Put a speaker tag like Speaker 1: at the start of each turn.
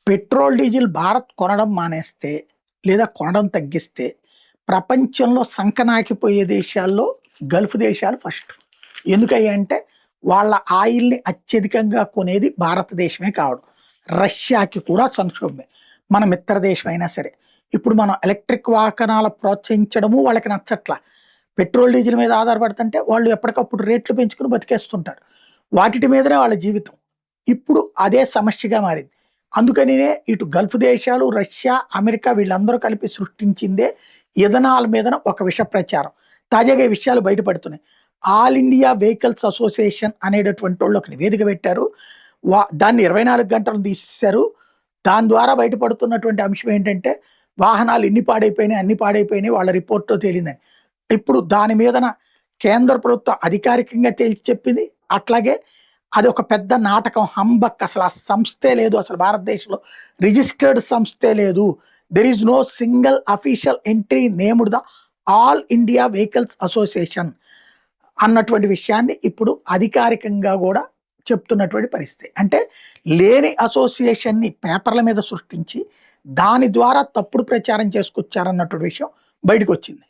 Speaker 1: Petrol, diesel Bharat కొనడం మానేస్తే, లేదా కొనడం తగ్గిస్తే, ప్రపంచంలో సంకనాకిపోయే దేశాల్లో గల్ఫ్ దేశాలు ఫస్ట్. ఎందుకయ్యంటే, వాళ్ళ ఆయిల్‌ని అత్యధికంగా కొనేది భారతదేశమే కావడం. రష్యాకి కూడా సంక్షోభమే. మన మిత్ర దేశమైనా సరే. ఇప్పుడు మనం ఎలక్ట్రిక్ వాహనాల ప్రోత్సహించడము వాళ్ళకి నచ్చట్ల. పెట్రోల్, డీజిల్ మీద ఆధారపడుతుంటే వాళ్ళు ఎప్పటికప్పుడు రేట్లు పెంచుకొని బతికేస్తుంటారు. వాటిటి మీదనే వాళ్ళ జీవితం. ఇప్పుడు అదే సమస్యగా మారింది. అందుకనినే ఇటు గల్ఫ్ దేశాలు, రష్యా, అమెరికా వీళ్ళందరూ కలిపి సృష్టించిందే ఇథనాల్ మీదన ఒక విష ప్రచారం. తాజాగా ఈ విషయాలు బయటపడుతున్నాయి. ఆల్ ఇండియా వెహికల్స్ అసోసియేషన్ అనేటటువంటి వాళ్ళు ఒక నివేదిక పెట్టారు. దాన్ని 24 గంటలు తీసేశారు. దాని ద్వారా బయటపడుతున్నటువంటి అంశం ఏంటంటే, వాహనాలు ఇన్ని పాడైపోయినాయి, అన్ని పాడైపోయినాయి వాళ్ళ రిపోర్ట్‌లో తేలిందని. ఇప్పుడు దాని మీదన కేంద్ర ప్రభుత్వం అధికారికంగా తేల్చి చెప్పింది. అట్లాగే అది ఒక పెద్ద నాటకం, హంబక్. అసలు ఆ సంస్థే లేదు. అసలు భారతదేశంలో రిజిస్టర్డ్ సంస్థే లేదు. There is no single official entry named the all India vehicles association అన్నటువంటి విషయాన్ని ఇప్పుడు అధికారికంగా కూడా చెప్తున్నటువంటి పరిస్థితి. అంటే లేని అసోసియేషన్ని పేపర్ల మీద సృష్టించి దాని ద్వారా తప్పుడు ప్రచారం చేసుకొచ్చారన్నటువంటి విషయం బయటకు వచ్చింది.